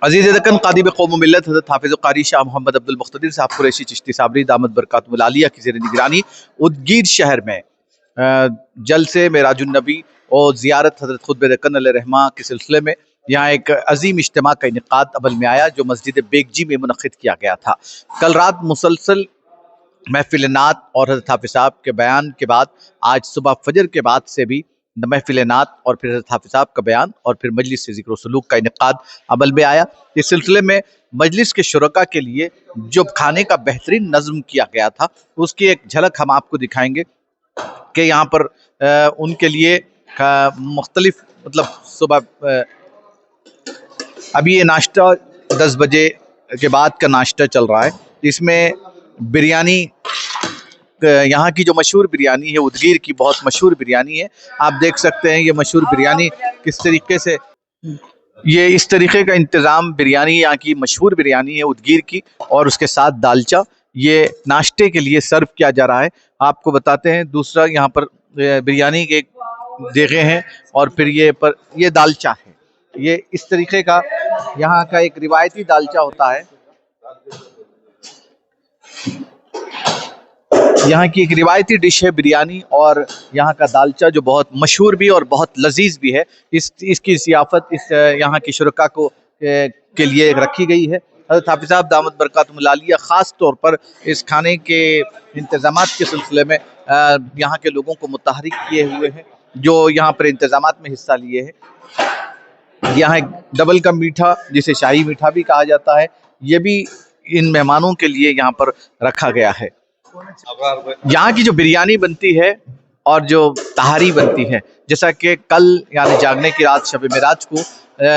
अजीज़ दक्कन क़ादिब क़ौम मिल्लत हज़रत हाफ़िज़ क़ारी शाह मोहम्मद अब्दुल मुक़्तदिर साहब कुरैशी चिश्ती साबरी दामद बरकातुहुल आलिया की ज़ेर निगरानी उदगीर शहर में जलसे मेराजुन नबी और ज़ियारत हज़रत ख़ुतब दक्कन अलैहिर्रहमा के सिलसिले में यहाँ एक अजीम इज्तिमा का इनेक़ाद अमल में आया, जो मस्जिद बेगजी में मुनक़्क़िद किया गया था। कल रात मुसलसल महफ़िल नात और हज़रत हाफ़िज़ साहब के बयान के बाद आज सुबह फजर के बाद से भी महफ़िल नात और फिर हज़रत हाफ़िज़ साहब का बयान और फिर मजलिस से ज़िक्र सलूक का इनेक़ाद अमल में आया। इस सिलसिले में मजलिस के शुरका के लिए जो खाने का बेहतरीन नज़्म किया गया था, उसकी एक झलक हम आपको दिखाएंगे कि यहाँ पर उनके लिए मुख्तलिफ मतलब सुबह अभी ये नाश्ता 10 बजे के बाद का नाश्ता चल रहा है। इसमें बिरयानी, यहाँ की जो मशहूर बिरयानी है, उदगीर की बहुत मशहूर बिरयानी है। आप देख सकते हैं ये मशहूर बिरयानी किस तरीके से, ये इस तरीके का इंतज़ाम, बिरयानी यहाँ की मशहूर बिरयानी है उदगीर की, और उसके साथ दालचा ये नाश्ते के लिए सर्व किया जा रहा है। आपको बताते हैं दूसरा यहाँ पर बिरयानी के देगे हैं और फिर ये दालचा है। ये इस तरीके का यहाँ का एक रिवायती दालचा होता है, यहाँ की एक रिवायती डिश है बिरयानी, और यहाँ का दालचा जो बहुत मशहूर भी और बहुत लजीज भी है। इसकी ज़ियाफ़त इस यहाँ की शुरका को के लिए रखी गई है। हज़रत हाफ़िज़ साहब दामद बरकातुहुल आलिया ख़ास तौर पर इस खाने के इंतज़ामात के सिलसिले में यहाँ के लोगों को मुतहरिक किए हुए हैं, जो यहाँ पर इंतज़ामात में हिस्सा लिए हैं। यहाँ एक डबल का मीठा, जिसे शाही मीठा भी कहा जाता है, ये भी इन मेहमानों के लिए यहाँ पर रखा गया है। यहाँ की जो बिरयानी बनती है और जो तहारी बनती है, जैसा कि कल यानी जागने की रात शब मेराज को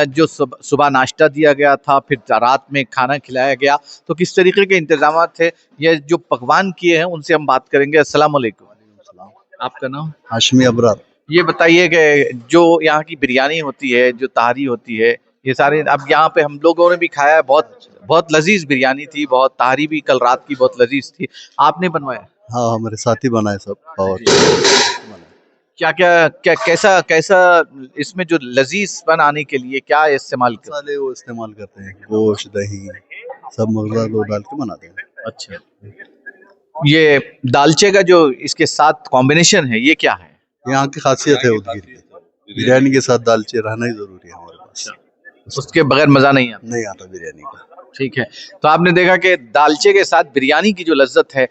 जो सुबह नाश्ता दिया गया था, फिर रात में खाना खिलाया गया, तो किस तरीके के इंतजाम थे, ये जो पकवान किए हैं उनसे हम बात करेंगे। अस्सलाम वालेकुम। आपका नाम? हाशमी अबरार। ये बताइए कि जो यहाँ की बिरयानी होती है, जो तहारी होती है, ये सारे अब यहाँ पे हम लोगों ने भी खाया है, बहुत लजीज बिरयानी थी, बहुत तहारी भी कल रात की बहुत लजीज थी। आपने बनवाया? हाँ, हमारे साथी बनाए सब। और क्या कैसा इसमें जो लजीज बनाने के लिए क्या इस्तेमाल करते मसाले वो इस्तेमाल करते हैं, गोश्त, दही सब मसाला वो डाल के बनाते हैं। अच्छा, ये दालचे का जो इसके साथ कॉम्बिनेशन है, ये क्या है? यहाँ की खासियत है उदगीर की, बिरयानी के साथ दालचे रहना ही जरूरी है हमारे पास। उसके बगैर मजा नहीं आता बिरयानी का। ठीक है, तो आपने देखा कि दालचे के साथ बिरयानी की जो लज्जत है,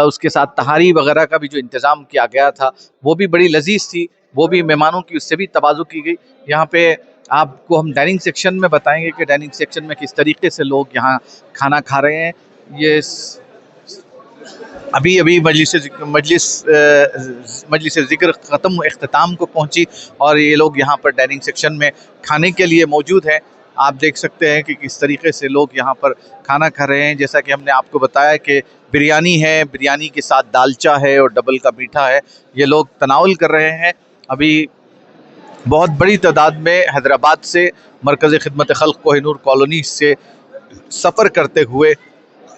उसके साथ तहारी वगैरह का भी जो इंतज़ाम किया गया था, वो भी बड़ी लजीज थी, वो भी मेहमानों की उससे भी तवाज़ु की गई। यहाँ पे आपको हम डाइनिंग सेक्शन में बताएंगे कि डाइनिंग सेक्शन में किस तरीके से लोग यहाँ खाना खा रहे हैं। ये अभी मजलिस ज़िक्र ख़त्म इख्तिताम को पहुँची और ये लोग यहाँ पर डाइनिंग सेक्शन में खाने के लिए मौजूद हैं। आप देख सकते हैं कि किस तरीके से लोग यहाँ पर खाना खा रहे हैं। जैसा कि हमने आपको बताया कि बिरयानी है, बिरयानी के साथ दालचा है और डबल का मीठा है, ये लोग तनावुल कर रहे हैं। अभी बहुत बड़ी तादाद में हैदराबाद से मरकज़ खिदमत खल्क़ कोहिनूर कॉलोनी से सफ़र करते हुए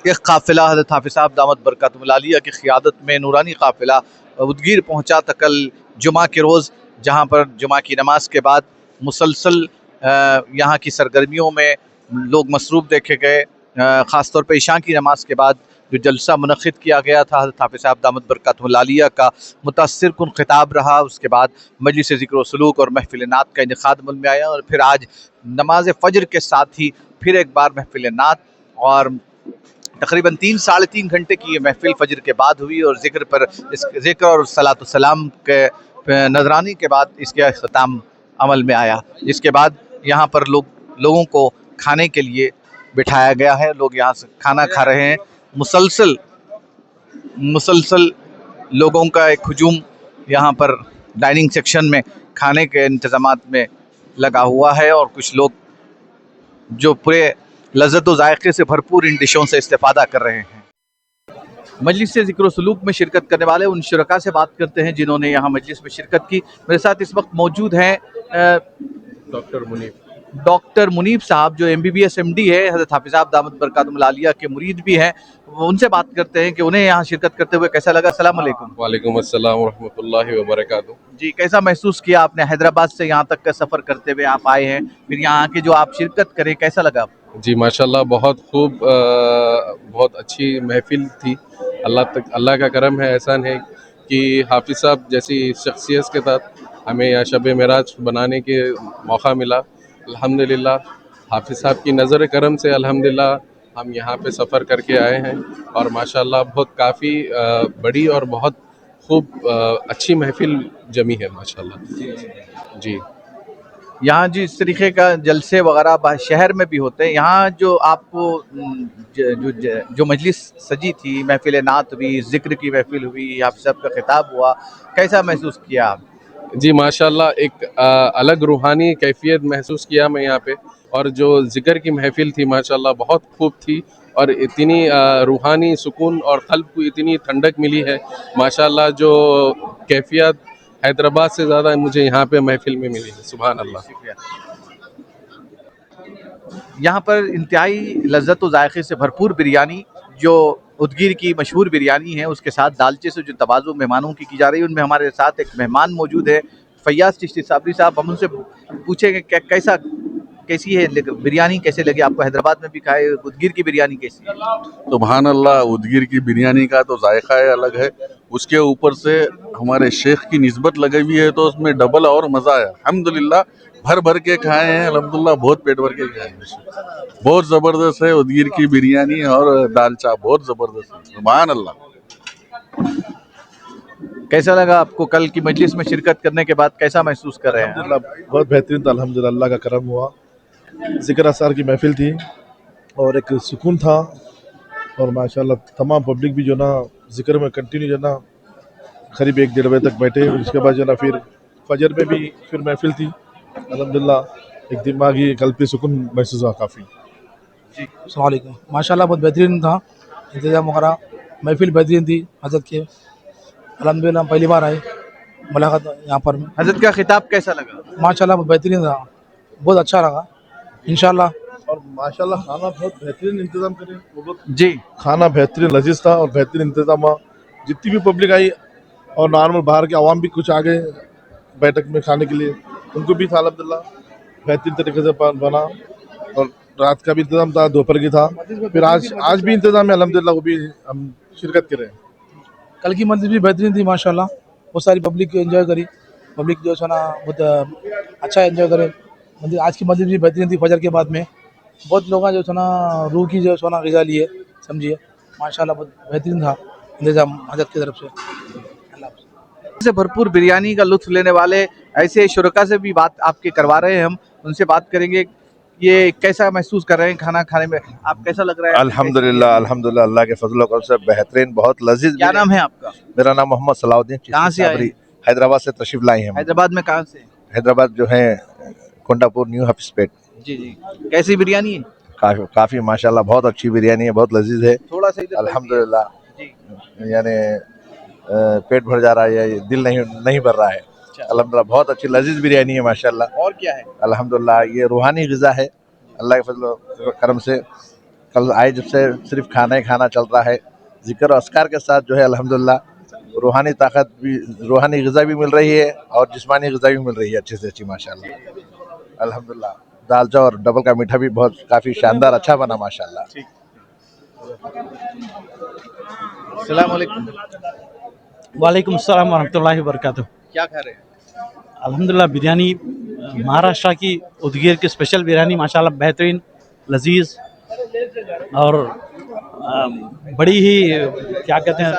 एक काफ़िला हज़रत हाफ़िज़ साहब दामद बरकातुहुल आलिया की क़ियादत में नूरानी काफ़िला उदगीर पहुँचा था कल जुमा के रोज़, जहाँ पर जुमा की नमाज के बाद मुसलसल यहाँ की सरगर्मियों में लोग मसरूफ़ देखे गए। ख़ास तौर पर इशा की नमाज के बाद जो जलसा मुनक़्क़िद किया गया था, हज़रत हाफ़िज़ साहब दामद बरकातुहुल आलिया का मुतासिर कुन ख़िताब रहा। उसके बाद मजलिस ज़िक्र व सलूक और महफ़िल नात का इनेक़ाद अमल में आया, और फिर आज नमाज फ़जर के साथ ही फिर एक बार महफ़िल नात और तकरीबन 3-3.5 घंटे की ये महफ़िल फ़जर के बाद हुई, और ज़िक्र और सलातो सलाम के नजरानी के बाद इसका इख्तिताम अमल में आया। इसके बाद यहाँ पर लोगों को खाने के लिए बिठाया गया है। लोग यहाँ से खाना खा रहे हैं। मुसलसल लोगों का एक हुजूम यहाँ पर डाइनिंग सेक्शन में खाने के इंतज़ामात में लगा हुआ है, और कुछ लोग जो पूरे लज़्ज़त व ज़ायक़े से भरपूर इन डिशों से इस्तेफ़ादा कर रहे हैं। मजलिस से ज़िक्र व सलूक में शिरकत करने वाले उन शुरका से बात करते हैं जिन्होंने यहाँ मजलिस में शिरकत की। मेरे साथ इस वक्त मौजूद हैं डॉक्टर मुनीब साहब, जो MBBS MD है, हज़रत हाफ़िज़ साहब दामद बरकातुहुल आलिया के मुरीद भी हैं। उनसे बात करते हैं कि उन्हें यहाँ शिरकत करते हुए कैसा लगा। अस्सलाम वालेकुम। वालेकुम अस्सलाम व रहमतुल्लाहि व बरकातुहू। जी, कैसा महसूस किया आपने? हैदराबाद से यहाँ तक का सफ़र करते हुए आप आए हैं, फिर यहाँ के जो आप शिरकत करें, कैसा लगा? जी माशाल्लाह बहुत खूब, बहुत अच्छी महफिल थी। अल्लाह का करम है, एहसान है कि हाफिज़ साहब जैसी शख्सियत के साथ हमें यहाँ शब मेराज बनाने के मौका मिला। अल्हम्दुलिल्लाह हाफिज़ साहब की नज़र करम से अल्हम्दुलिल्लाह हम यहाँ पे सफ़र करके आए हैं और माशाल्लाह बहुत काफ़ी बड़ी और बहुत खूब अच्छी महफिल जमी है माशाल्लाह। जी यहाँ जिस तरीके का जलसे वगैरह शहर में भी होते हैं, यहाँ जो आपको जो मजलिस सजी थी, महफिल नात हुई, जिक्र की महफिल हुई, हाफिज़ साहब का खिताब हुआ, कैसा महसूस किया आप? जी माशाल्लाह एक अलग रूहानी कैफियत महसूस किया मैं यहाँ पे। और जो ज़िक्र की महफिल थी माशाल्लाह बहुत खूब थी और इतनी रूहानी सुकून और क़ल्ब को इतनी ठंडक मिली है माशाल्लाह, जो कैफियत हैदराबाद से ज़्यादा मुझे यहाँ पे महफिल में मिली है। सुभान अल्लाह। शुक्रिया। यहाँ पर इंतहाई लज्जत व जायक़े से भरपूर बिरयानी, जो उदगीर की मशहूर बिरयानी है, उसके साथ दालचे से जो तवाज़ुन मेहमानों की जा रही है, उनमें हमारे साथ एक मेहमान मौजूद है, फ़ैयाज़ चिश्ती साबरी साहब। हम उनसे पूछेंगे कैसी है बिरयानी, कैसे लगी आपको? हैदराबाद में भी खाए, उदगीर की बिरयानी कैसी है? सुभान अल्लाह, उदगीर की बिरयानी का तो जायका है अलग है। उसके ऊपर से हमारे शेख की निस्बत लगी हुई है तो उसमें डबल और मज़ा है। अल्हम्दुलिल्लाह भर भर के खाए हैं, अल्हम्दुलिल्लाह बहुत पेट भर के खाए हैं। बहुत ज़बरदस्त है उदगीर की बिरयानी और दालचा, बहुत ज़बरदस्त है। सुभान अल्लाह। कैसा लगा आपको? कल की मजलिस में शिरकत करने के बाद कैसा महसूस कर रहे हैं? अल्हम्दुलिल्लाह बहुत बेहतरीन था। अल्हम्दुलिल्लाह अल्लाह का करम हुआ। ज़िक्र असार की महफिल थी और एक सुकून था और माशाल्लाह तमाम पब्लिक भी जो ना ज़िक्र में कंटिन्यू जो ना करीब 1 डेढ़ बजे तक बैठे। उसके बाद जो ना फिर फजर में भी फिर महफिल थी। अल्हम्दुलिल्लाह एक दिमागी कल्बी सुकून महसूस हुआ काफ़ी। अस्सलाम वालेकुम। माशाल्लाह बहुत बेहतरीन था इंतज़ाम वगैरह, महफिल बेहतरीन थी हज़रत के। अल्हम्दुलिल्लाह हम पहली बार आए मुलाकात यहाँ पर। हज़रत का खिताब कैसा लगा? माशाल्लाह बहुत बेहतरीन था, बहुत अच्छा लगा इंशाल्लाह। और माशाल्लाह खाना बहुत बेहतरीन इंतज़ाम करे, बहुत जी, खाना बेहतरीन लजीज था और बेहतरीन इंतज़ाम हुआ। जितनी भी पब्लिक आई और नॉर्मल बाहर के आवाम भी कुछ आ गए बैठक में खाने के लिए, उनको भी था अल्हम्दुलिल्लाह बेहतरीन तरीके से बना। और रात का भी इंतज़ाम था, दोपहर की था, फिर आज भी इंतज़ाम है अल्हम्दुलिल्लाह, वो भी हम शिरकत करें। कल की मस्जिद भी बेहतरीन थी माशाल्लाह, बहुत सारी पब्लिक एंजॉय करी। पब्लिक जो है ना बहुत अच्छा एंजॉय करे। मतलब आज की मस्जिद भी बेहतरीन थी। फजर के बाद में बहुत लोग जो है ना रूह की जो है ना ग़िज़ा लिए, समझिए माशाल्लाह बहुत बेहतरीन था इंतज़ाम हज़रत की तरफ से। अल्लाह हाफ़िज़। से भरपूर बिरयानी का लुत्फ़ लेने वाले ऐसे शुरका से भी बात आपके करवा रहे हैं हम, उनसे बात करेंगे। ये कैसा महसूस कर रहे हैं खाना खाने में? आप कैसा लग रहा है? अल्हम्दुलिल्लाह अल्हम्दुलिल्लाह अल्लाह के फजल करम से बेहतरीन, बहुत लजीज। क्या नाम है आपका? मेरा नाम मोहम्मद सलाउद्दीन कहाँ चिश्ती से आए साबरी, हैं? हैदराबाद से तशरीफ लाई हैं। हैदराबाद में कहाँ से? हैदराबाद जो है कोंडापुर न्यू हफीसपेट। जी जी। कैसी बिरयानी है? काफ़ी माशाल्लाह बहुत अच्छी बिरयानी है, बहुत लजीज है थोड़ा सा इधर अल्हम्दुलिल्लाह। जी। यानी पेट भर जा रहा है, ये दिल नहीं भर रहा है। अल्हम्दुलिल्लाह बहुत अच्छी लजीज बिरयानी है माशाल्लाह। और क्या है? अल्हम्दुलिल्लाह ये रूहानी ग़िज़ा है अल्लाह के फजल करम से। कल आए जब से सिर्फ खाना ही खाना चल रहा है, जिक्र अस्कार के साथ जो है अल्हम्दुलिल्लाह रूहानी ताकत भी, रूहानी ग़िज़ा भी मिल रही है और जिस्मानी ग़िज़ा भी मिल रही है अच्छे से अच्छी माशाल्लाह। अल्हम्दुलिल्लाह दालचा और डबल का मीठा भी बहुत काफ़ी शानदार अच्छा बना माशाल्लाह। अस्सलाम वालेकुम। वालेकुम अस्सलाम वरहमतुल्लाहि वबरकातुहू। क्या खा रहे हैं? अल्हम्दुलिल्लाह बिरयानी महाराष्ट्र की उदगीर की स्पेशल बिरयानी माशाल्लाह बेहतरीन, लजीज और बड़ी ही क्या कहते हैं।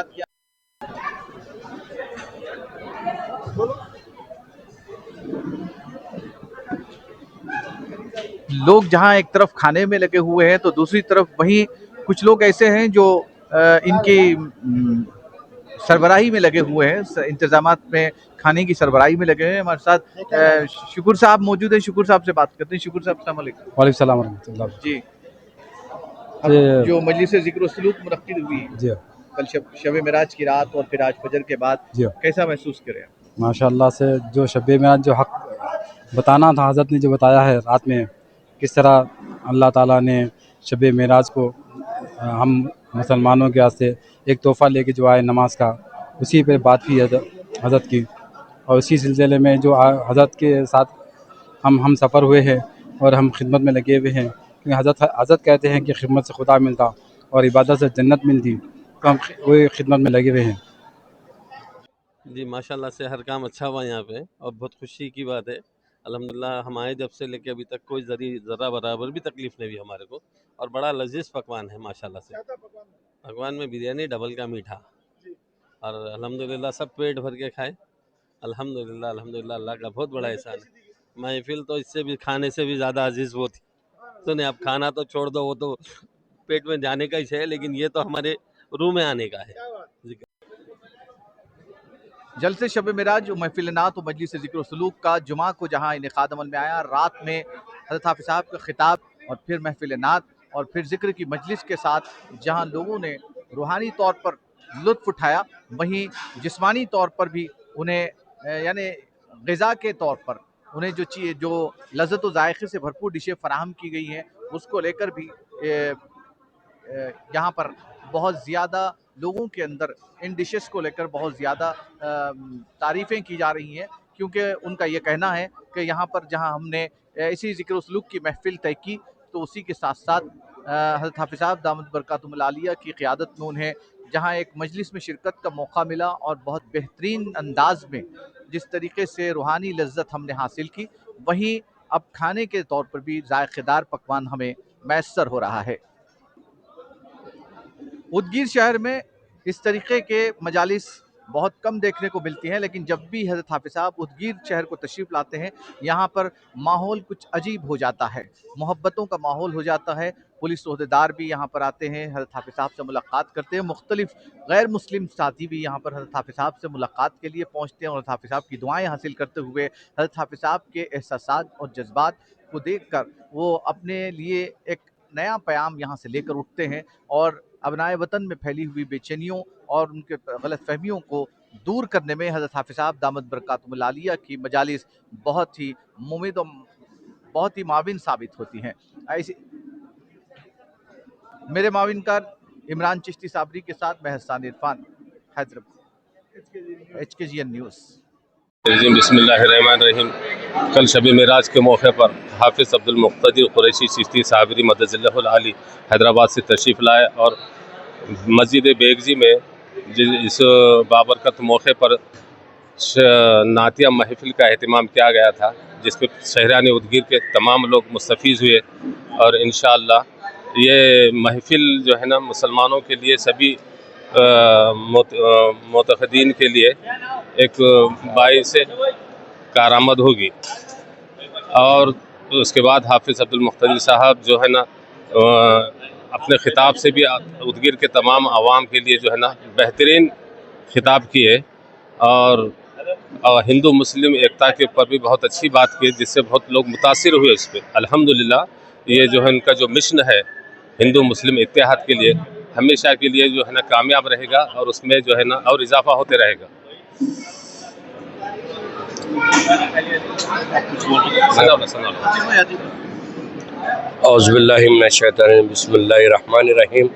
लोग जहाँ एक तरफ खाने में लगे हुए हैं तो दूसरी तरफ वहीं कुछ लोग ऐसे हैं जो इनकी सरबराही में लगे हुए हैं, इंतजामात में, खाने की सरबराही में लगे हैं। हमारे साथ शुक्र साहब मौजूद हैं। शुक्र साहब से बात करते हैं। शुक्र साहब अस्सलाम वालेकुम। वालेकुम सलाम वरहमतुल्लाह। जी, अब जो मजलिस ज़िक्र सलूक मुनक्किद हुई जी कल शब मेराज की रात और फिर आज फजर के बाद, जी कैसा महसूस करें? माशाल्लाह से जो शब मेराज जो हक बताना था, हज़रत ने जो बताया है रात में, किस तरह अल्लाह ताला ने शब मेराज को हम मुसलमानों के वास्ते एक तोहफ़ा लेके जो आए नमाज का, उसी पे बात की हज़रत की। और उसी सिलसिले में जो हज़रत के साथ हम सफ़र हुए हैं और हम खिदमत में लगे हुए हैं। क्योंकि हज़रत कहते हैं कि खिदमत से खुदा मिलता और इबादत से जन्नत मिलती, तो हम वही खिदमत में लगे हुए हैं। जी माशाल्लाह से हर काम अच्छा हुआ यहाँ पे और बहुत खुशी की बात है। अल्हम्दुलिल्लाह हम आए जब से लेके अभी तक कोई ज़रा बराबर भी तकलीफ़ नहीं हुई हमारे को और बड़ा लजीज पकवान है माशाल्लाह से। पकवान में बिरयानी डबल का मीठा और अल्हम्दुलिल्लाह सब पेट भर के खाए। अल्हम्दुलिल्लाह अल्हम्दुलिल्लाह अल्लाह का बहुत बड़ा एहसान है। महफिल तो इससे भी खाने से भी ज़्यादा अजीज़ वो थी। तो नहीं अब खाना तो छोड़ दो, वो तो पेट में जाने का ही है, लेकिन ये तो हमारे रूह में आने का है। जलसे शब मेराज और महफिल नात और मजलिस ज़िक्र सलूक का जुमा को जहाँ इनेकाद अमल में आया, रात में हज़रत हाफ़िज़ साहब का खिताब और फिर महफिल नात और फिर ज़िक्र की मजलिस के साथ जहाँ लोगों ने रूहानी तौर पर लुत्फ़ उठाया, वहीं जिस्मानी तौर पर भी उन्हें यानी ग़िज़ा के तौर पर उन्हें जो लज़्ज़त व ज़ायक़े से भरपूर डिशें फ़राहम की गई हैं, उसको लेकर भी यहाँ पर बहुत ज़्यादा लोगों के अंदर इन डिशेस को लेकर बहुत ज़्यादा तारीफ़ें की जा रही हैं, क्योंकि उनका ये कहना है कि यहाँ पर जहाँ हमने इसी ज़िक्र सलूक की महफ़िल तय की, तो उसी के साथ साथ हज़रत हाफ़िज़ साहब दामद बरकातुहुल आलिया की क़ियादत में उन्हें जहाँ एक मजलिस में शिरकत का मौका मिला और बहुत बेहतरीन अंदाज में जिस तरीके से रूहानी लज्जत हमने हासिल की, वहीं अब खाने के तौर पर भी ज़ायक़ेदार पकवान हमें मैसर हो रहा है। उदगीर शहर में इस तरीके के मजालिस बहुत कम देखने को मिलती हैं, लेकिन जब भी हज़रत हाफ़िज़ साहब उदगीर शहर को तशरीफ़ लाते हैं, यहाँ पर माहौल कुछ अजीब हो जाता है, मोहब्बतों का माहौल हो जाता है। पुलिस ओहदेदार भी यहाँ पर आते हैं, हज़रत हाफ़िज़ साहब से मुलाकात करते हैं। मुख्तलिफ़ गैर मुस्लिम साथी भी यहाँ पर हज़रत हाफ़िज़ साहब से मुलाकात के लिए पहुँचते हैं और हज़रत हाफ़िज़ साहब की दुआएँ हासिल करते हुए हज़रत हाफ़िज़ साहब के एहसासात और जज्बात को देख कर वो अपने लिए एक नया पैगाम यहाँ से लेकर उठते हैं और अबनाए वतन में फैली हुई बेचैनियों और उनके गलत फहमियों को दूर करने में हज़रत हाफ़िज़ साहब दामद बरकातुहुल आलिया की मजालिस बहुत ही मुमिद और बहुत ही माविन साबित होती हैं। ऐसी मेरे माविनकार इमरान चिश्ती साबरी के साथ मैं हसन इरफान, हैदराबाद, HKGN न्यूज़। बिस्मिल्लाहिर्रहमानिर्रहीम। कल शब मेराज के मौके पर हाफिज़ अब्दुल मुक़्तदिर कुरैशी चिश्ती साबरी मददल्लाहुल आली हैदराबाद से तशरीफ़ लाए और मस्जिद बेगजी में इस बाबरकत मौके पर नातिया महफिल का अहतमाम किया गया था, जिसमें शहरान उदगीर के तमाम लोग मुस्तफ़ीज़ हुए और इंशाअल्लाह ये महफिल जो है ना मुसलमानों के लिए सभी मुतक़दीन के लिए एक बाइस कारामद होगी। और उसके बाद हाफिज़ अब्दुल मुक़्तदिर साहब जो है ना अपने ख़िताब से भी उदगीर के तमाम आवाम के लिए जो है ना बेहतरीन ख़िताब किए और हिंदू मुस्लिम एकता के ऊपर भी बहुत अच्छी बात की, जिससे बहुत लोग मुतासिर हुए इस पर। अल्हम्दुलिल्लाह ये जो है इनका जो मिशन है हिंदू मुस्लिम इत्तेहाद के लिए हमेशा के लिए जो है ना कामयाब रहेगा और उसमें जो है ना और इजाफा होते रहेगा। बिस्मिल्लाहिर्रहमानिर्रहीम।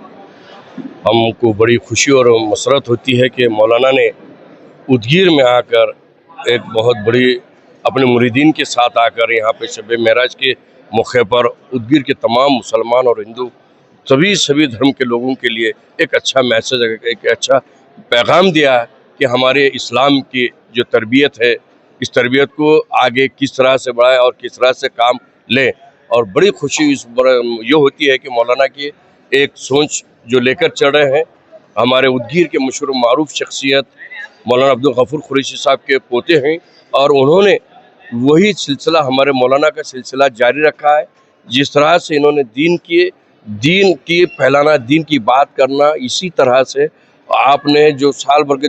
हमको बड़ी खुशी और मसरत होती है कि मौलाना ने उदगीर में आकर एक बहुत बड़ी अपने मुरीदीन के साथ आकर यहाँ पे शब मेराज के मौके पर उदगीर के तमाम मुसलमान और हिंदू सभी धर्म के लोगों के लिए एक अच्छा मैसेज, एक अच्छा पैगाम दिया है कि हमारे इस्लाम की जो तरबियत है, इस तरबियत को आगे किस तरह से बढ़ाएं और किस तरह से काम लें। और बड़ी खुशी ये होती है कि मौलाना की एक सोच जो लेकर चल रहे हैं, हमारे उदगीर के मशहूर मारूफ शख्सियत मौलाना अब्दुल गफूर कुरैशी साहब के पोते हैं और उन्होंने वही सिलसिला हमारे मौलाना का सिलसिला जारी रखा है। जिस तरह से इन्होंने दीन की फैलाना, दीन की बात करना, इसी तरह से आपने जो साल भर के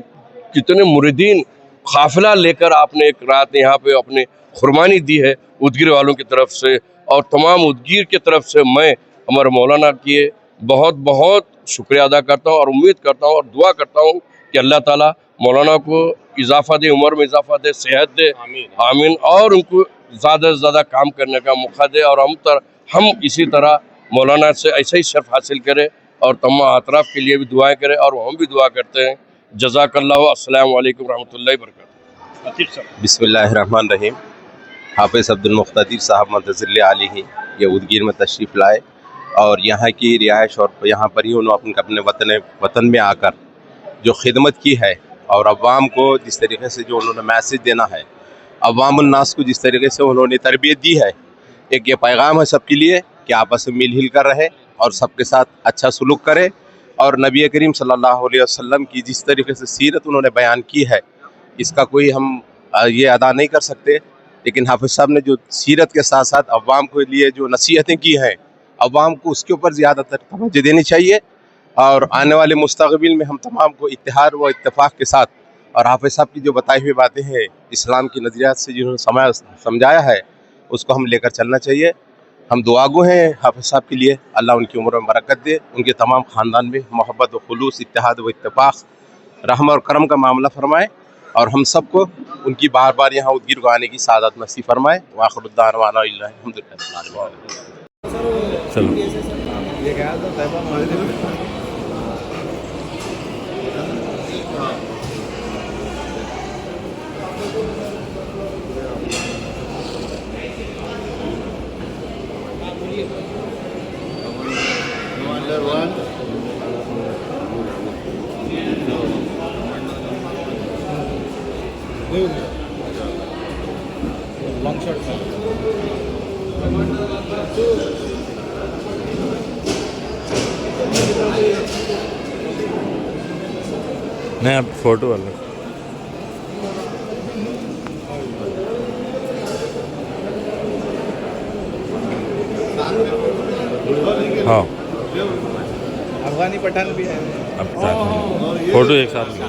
कितने मुरीदीन काफिला लेकर आपने एक रात यहाँ पे अपने कुर्बानी दी है उदगीर वालों की तरफ से और तमाम उदगीर की तरफ से मैं हमारे मौलाना के बहुत बहुत शुक्रिया अदा करता हूँ और उम्मीद करता हूँ और दुआ करता हूँ कि अल्लाह ताला मौलाना को इजाफ़ा दे, उम्र में इजाफ़ा दे, सेहत दे, आमीन, और उनको ज़्यादा से ज़्यादा काम करने का मौका दे और हम इसी तरह मौलाना से ऐसा ही शर्फ हासिल करें और तमाम अतराफ़ के लिए भी दुआएं करें और हम भी दुआ करते हैं। जज़ाकल्लाह। अस्सलामु अलैकुम रहमतुल्लाहि व बरकातुहू। बिस्मिल्लाहिर्रहमानिर्रहीम। हाफिज़ अब्दुल मुख्तदिर साहब मंतज़िल आली ही ये उदगीर में तशरीफ़ लाए और यहाँ की रिहाइश और यहाँ पर ही उन्होंने अपने वतन में आकर जो खिदमत की है और अवाम को जिस तरीके से जो उन्होंने मैसेज देना है, अवामुन्नास को जिस तरीके से उन्होंने तरबियत दी है, एक ये पैगाम है सबके लिए कि आपस में मिल हिल कर रहे और सबके साथ अच्छा सलूक करें। और नबी करीम सल्लल्लाहु अलैहि वसल्लम की जिस तरीके से सीरत उन्होंने बयान की है, इसका कोई हम ये अदा नहीं कर सकते, लेकिन हाफिज़ साहब ने जो सीरत के साथ साथ अवाम के लिए जो नसीहतें की हैं, अवाम को उसके ऊपर ज़्यादातर तवज्जो देनी चाहिए। और आने वाले मुस्तक़बिल में हम तमाम को इत्तेहाद व इत्तेफाक के साथ और हाफिज़ साहब की जो बताई हुई बातें हैं, इस्लाम की नज़रियात से जिन्होंने समझाया है, उसको हम लेकर चलना चाहिए। हम दुआगो हैं हाफिज़ साहब के लिए, अल्लाह उनकी उम्र में बरकत दे, उनके तमाम ख़ानदान में मोहब्बत व खुलूस, इत्तेहाद व इत्तेफाक, रहम और करम का मामला फरमाए और हम सबको उनकी बार बार यहाँ उदगीर को आने की सादत नसीब फरमाए। वाखिर दाअवाना अल्हम्दुलिल्लाह। नहीं, अब फोटो वाला हाँ, अफगानी पठान भी है। अब साथ में फोटो एक साथ में।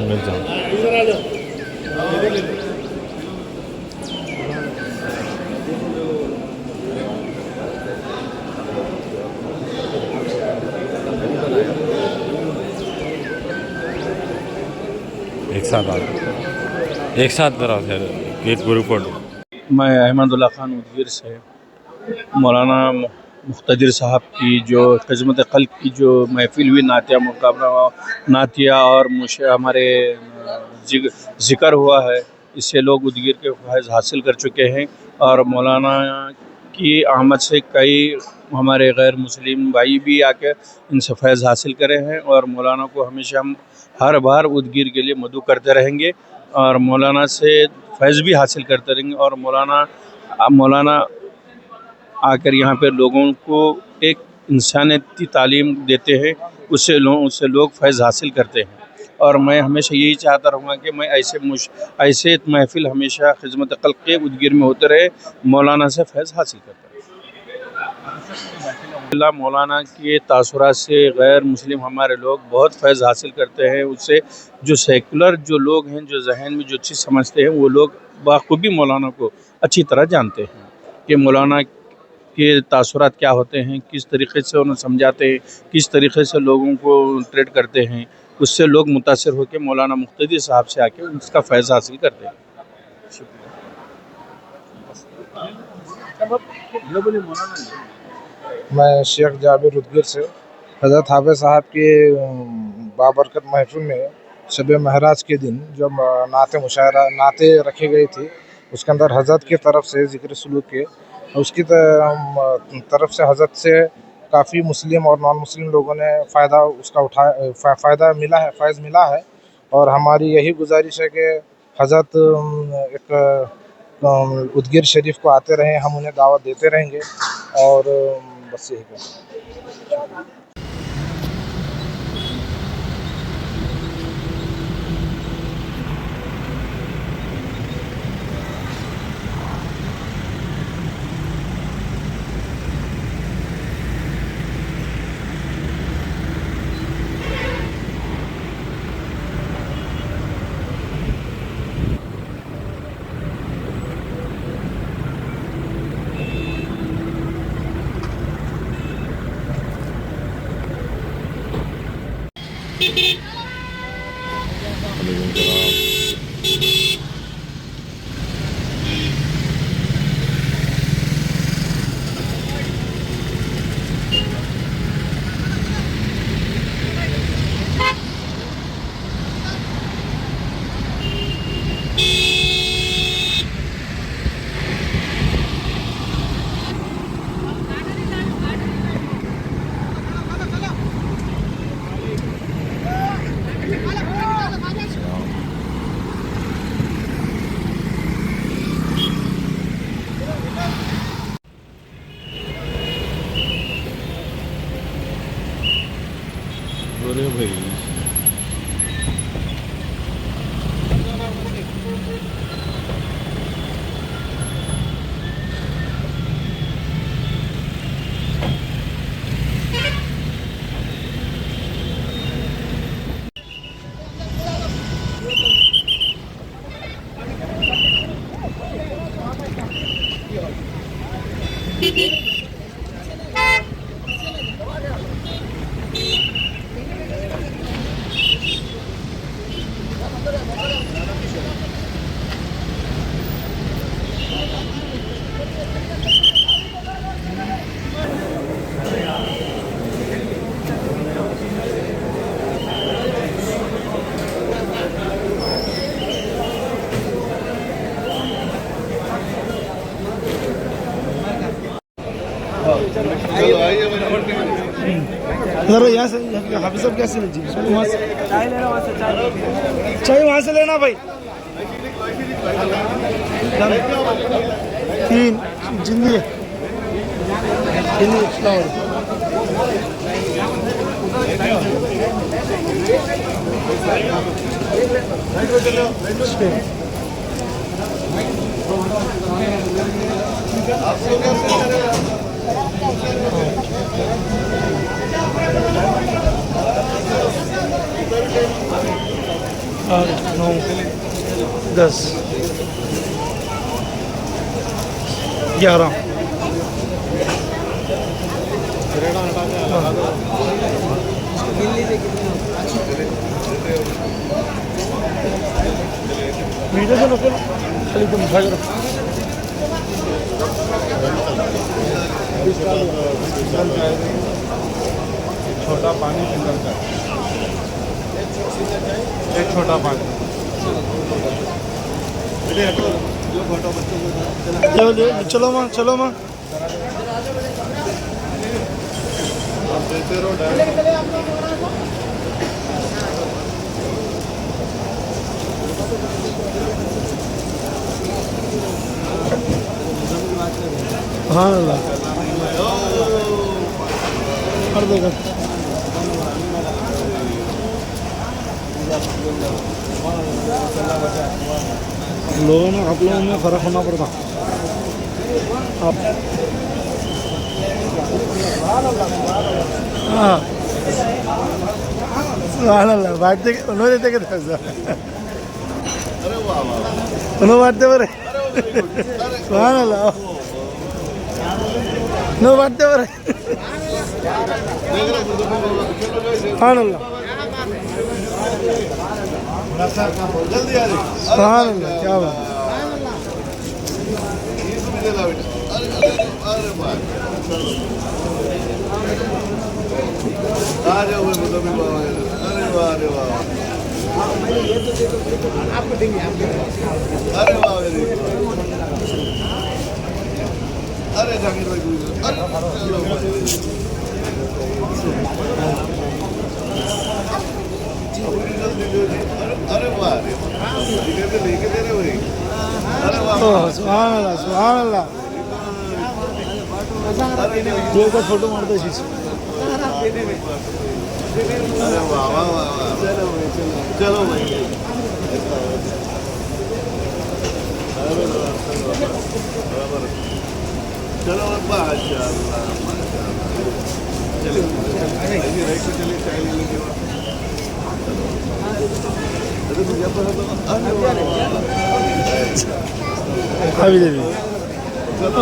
मिल जाओ। एक साथ करा एक ग्रुप फोटो। मैं अहमदुल्ला खान उदगीर से मौलाना मुख्तदिर साहब की जो खिदमत क़ल्ब की जो महफ़िल हुई, नातिया मुकाबला, नातिया और हमारे ज़िक्र हुआ है, इससे लोग उदगीर के फ़ैज़ हासिल कर चुके हैं। और मौलाना की आमद से कई हमारे गैर मुस्लिम भाई भी आके इनसे फ़ैज़ हासिल करे हैं और मौलाना को हमेशा हम हर बार उदगीर के लिए मदू करते रहेंगे और मौलाना से फैज़ भी हासिल करते रहेंगे। और मौलाना आकर यहाँ पे लोगों को एक इंसानियती तालीम देते हैं, उससे लोग फैज़ हासिल करते हैं। और मैं हमेशा यही चाहता रहूँगा कि मैं ऐसे महफ़िल हमेशा खिदमत क़ल्ब के उदगीर में होते रहे, मौलाना से फैज़ हासिल करते रहे। मौलाना के तासुरात से गैर मुस्लिम हमारे लोग बहुत फैज़ हासिल करते हैं। उससे जो सेकुलर जो लोग हैं, जो जहन में जो चीज़ समझते हैं, वो लोग बाखूबी मौलाना को अच्छी तरह जानते हैं कि मौलाना के तासुरात क्या होते हैं, किस तरीक़े से उन्हें समझाते हैं, किस तरीक़े से लोगों को ट्रीट करते हैं। उससे लोग मुतासिर होकर मौलाना मुख्तदिर साहब से आके उसका फैज़ हासिल करते हैं। मैं शेख जाबिर उदगीर से हज़रत हाफिज़ साहब के बाबरकत महफिल में शब महराज के दिन जब नाते रखी गई थी, उसके अंदर हज़रत की तरफ से ज़िक्र सलूक के उसकी तरफ से हज़रत से काफ़ी मुस्लिम और नॉन मुस्लिम लोगों ने फ़ायदा उसका फ़ायदा मिला है, फैज़ मिला है। और हमारी यही गुजारिश है कि हज़रत एक उदगीर शरीफ को आते रहें, हम उन्हें दावत देते रहेंगे और बस यही कहना। अरे भाई जरा यहाँ से हाफिज साहब कैसे लीजिए वहाँ से चाय लेना, वहाँ से चाय वहाँ से लेना भाई। 3 जिंदगी और 9 10 11 मीठे से नको खाली तुम भाग रहो। छोटा पानी फिल्टर का एक छोटा पानी चलो माँ चलो माँ हाँ अल्लाह कर देगा। लोगों में आप लोगों में फ़र्क होना पड़ता आप। हाँ बांटते उन्होंने देते क्या उन्होंने बांटते बरे नो बांटते बरे हाँ अल्लाह सुभान अल्लाह क्या बात। आपको देंगे अरे वाह अरे जाकिर भाई अरे वाह लेके दे रहे भाई। अरे वाह सुभान अल्लाह सुभान अल्लाह। दो का फोटो मारते शीश। अरे वाह वाह वाह चलो भाई चलो माशाअल्लाह चलिए राइट से चलिए चाय ले लीजिए। अभी देवी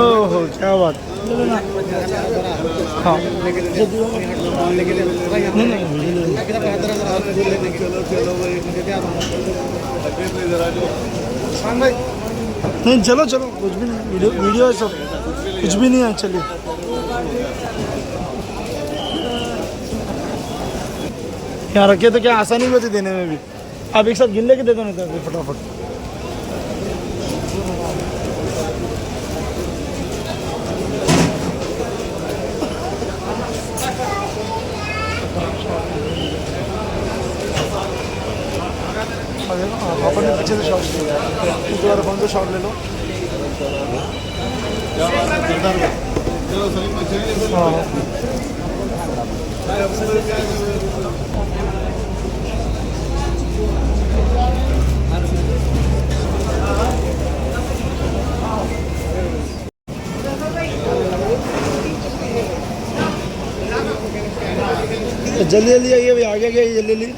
ओहो क्या बात। हाँ नहीं चलो चलो कुछ भी नहीं वीडियो है सब कुछ भी नहीं है। चलिए यहाँ रखे तो क्या आसानी भी होती देने में भी। आप एक साथ गिन लेके दे दो नहीं तो फटाफट। पापा ने पीछे से शॉट लिया दोबारा कौन सा शॉट ले लो। हाँ जल्दी जल्दी आइए भाई, आगे गए जल्दी जल्दी।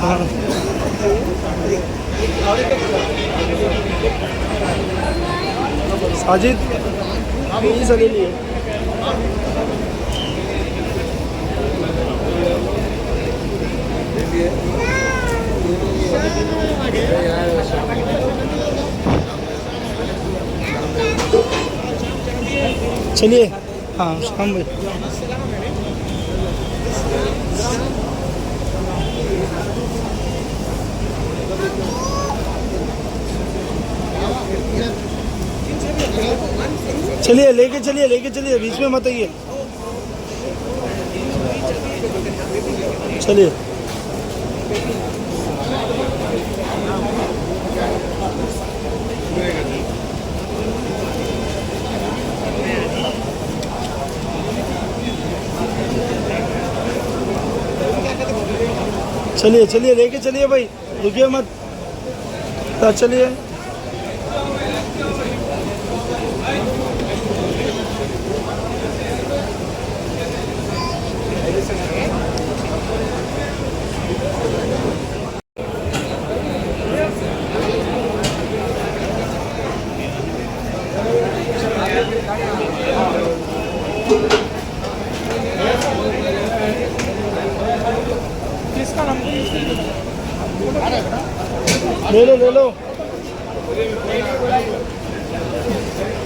हाँ। साजिद यही सही लिए। चलिए। हाँ शाम भाई। चलिए लेके चलिए बीच में मत आइए। चलिए चलिए लेके चलिए भाई, रुकिए मत। चलिए ले लो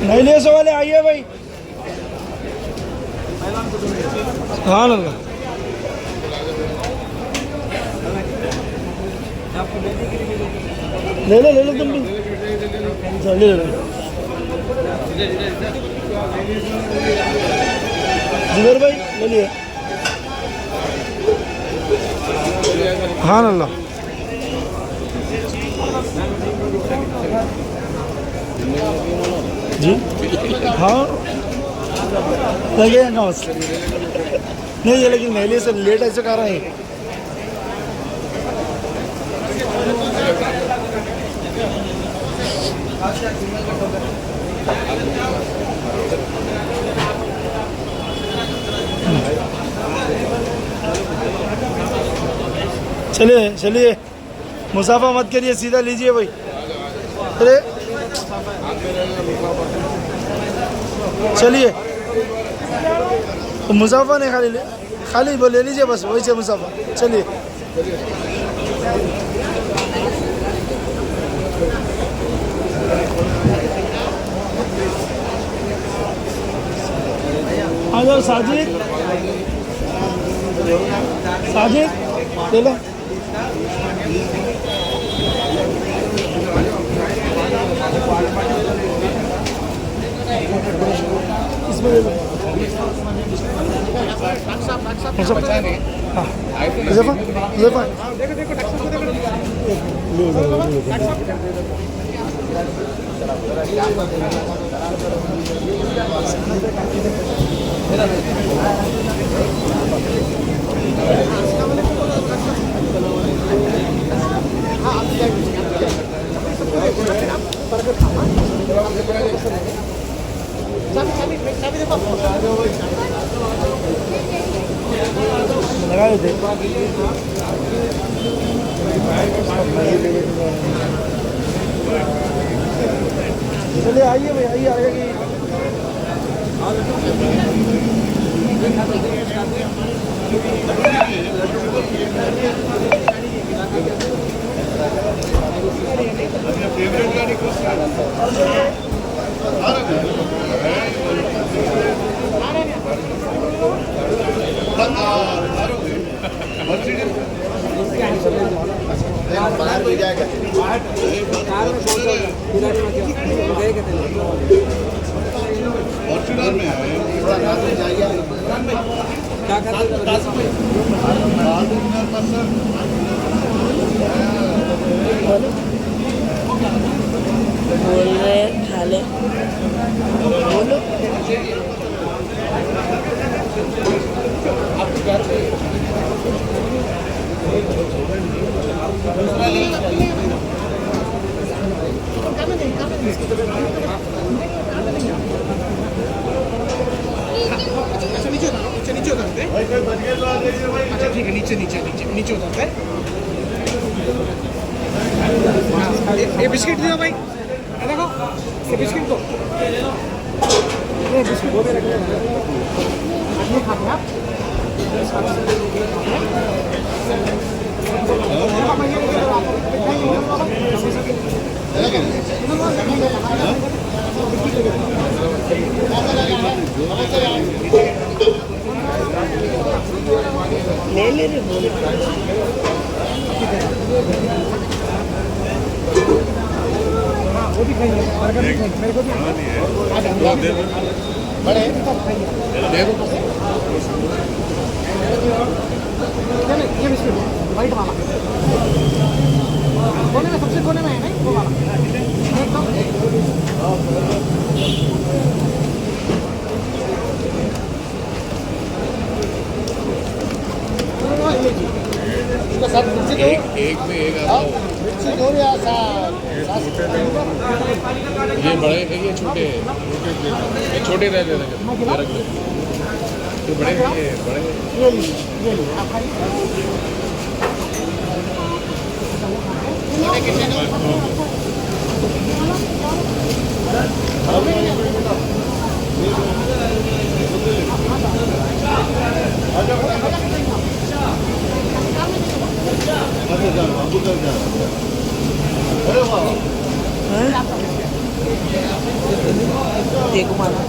नहीं ले सो वाले आइए भाई। हाँ ना ले लो तुम भी। ले लो जुबेर भाई, ले लिए। हाँ ना जी। हाँ लगेगा मसला नहीं है, लेकिन मेले से लेट ऐसे कर रहे हैं। चलिए मुसाफा मत करिए, सीधा लीजिए भाई। अरे चलिए तो मुसाफा नहीं खाली वो ले लीजिए बस, वही से मुसाफा। चलिए आ जाओ साजिद ले लो। इसमें ले लो। लगा देते। चलिए आइए भाई, आइए बोल रहे खा ले बोलो। नीचे अच्छा ठीक है, नीचे नीचे नीचे नीचे उतरते हैं। ये बिस्किट दियो भाई, ये देखो ये बिस्किट दो, ये बिस्किट दो मेरे को। ये खाते आप ले ले रे वो भी खाइए, बर्गर भी खाइए, मेरे को भी बड़े ये बिस्किट वाइट वाला कोने में, सबसे कोने में है नहीं वो वाला एकदम। एक में एक ये बड़े हैं, ये छोटे हैं, ये छोटे रह रख दो, ये बड़े हैं, ये बड़े देखो माना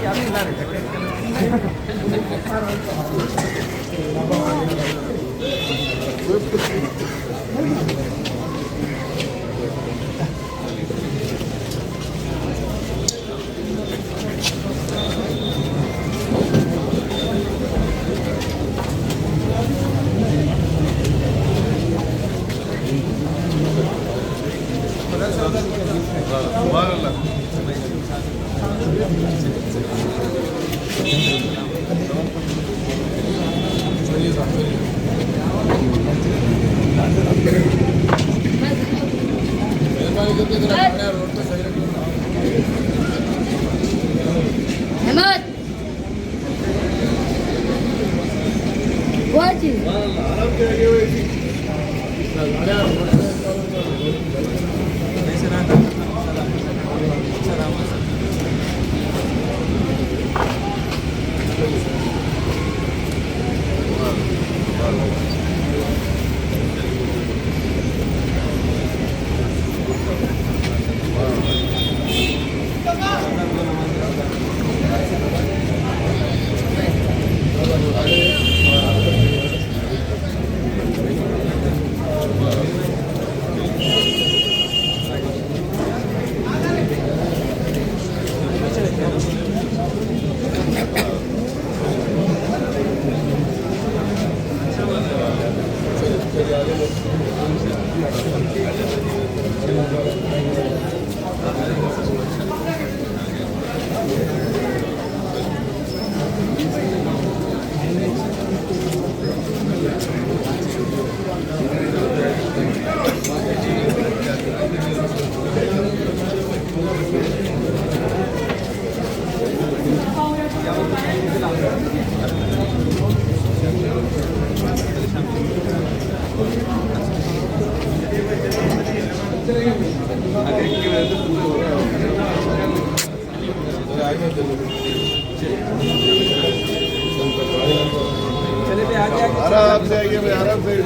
गाड़ी आ रही है आराम से आइए भाई, आराम से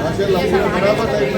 माशाल्लाह पूरा बराबर साइड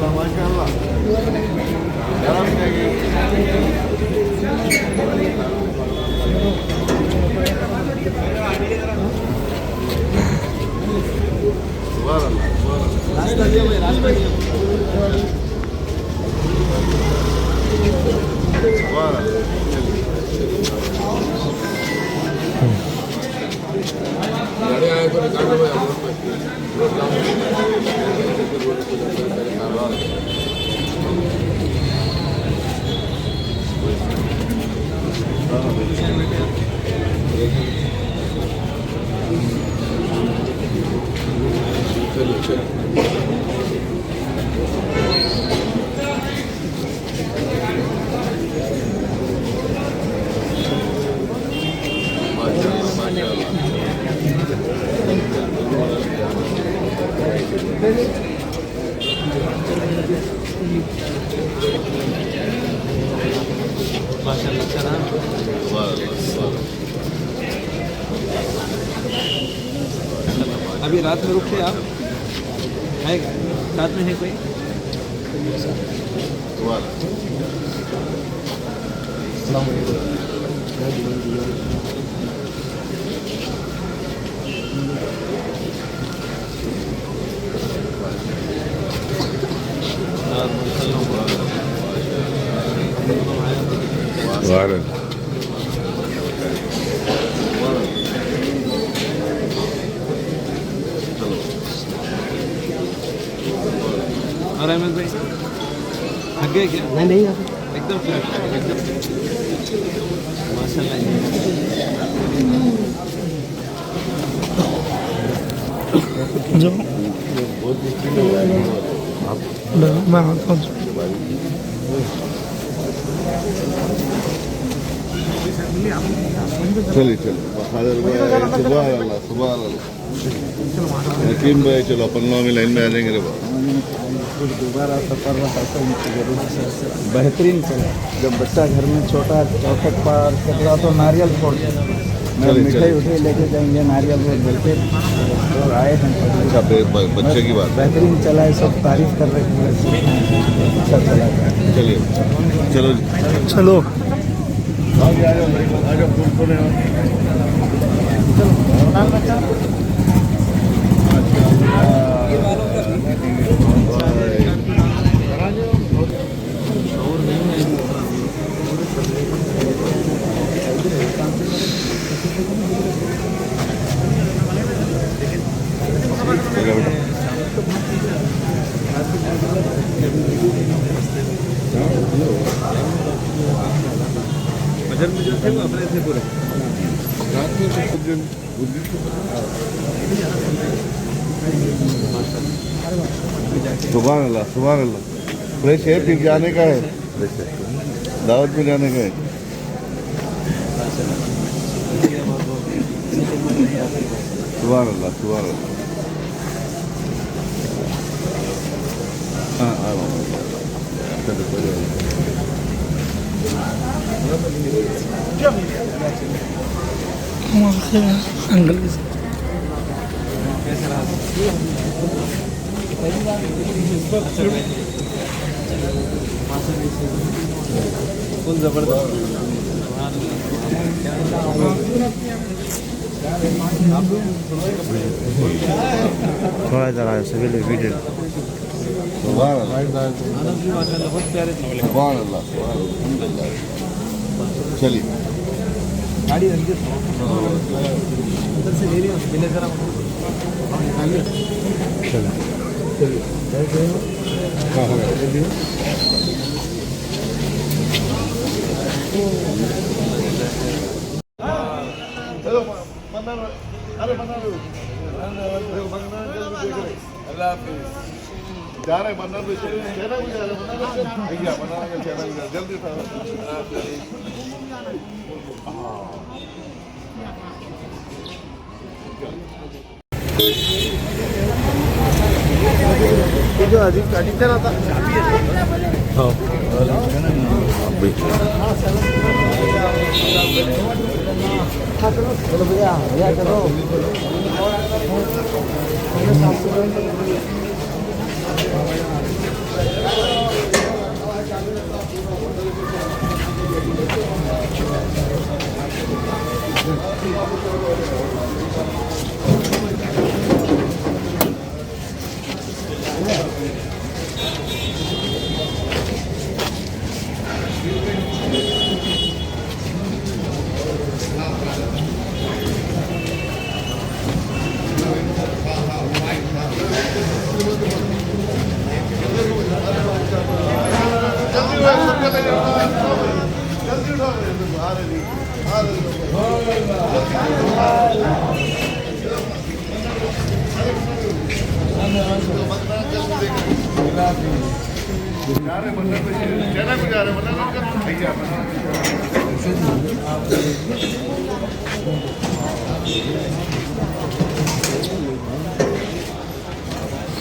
में माशाल्लाह अभी रात में रुकते आप है साथ में है कोई और अहमद भाई थक गए क्या? नहीं एकदम फ्रेश एकदम मैं आता हूँ। चलिए सुबह यकीन भाई चलो अपन लोग लाइन में आ जाएंगे रे दोबारा सफर बेहतरीन चला। जब बच्चा घर में छोटा चौखट पार कर रहा तो नारियल फोड़ मैं मिठाई उठाई लेके जाएंगे नारियल फोड़ बोलते और आए हैं। अच्छा बच्चे की बात बेहतरीन चला है, सब तारीफ कर रहे हैं, अच्छा चला। चलिए चलो चलो बजट में जो थे वो अपने थे पूरे सुबह अल्लाह फ्रेश है। फिर जाने का है, दावत में जाने का है। सुबह अल्लाह हाँ आ रहा हूँ। अंकल फुल जबरदस्त। थोड़ा इधर आया सभी वीडियो। बहुत प्यारे थे। चलिए गाड़ी अंदर से ले रही हूँ मिले जरा निकालिए। जा रहे मन्नत जल्दी जो अधिकतर आता चलो भैया चलो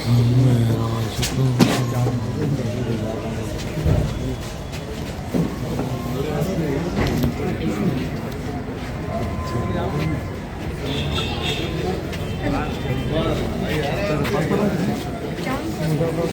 हम महराज को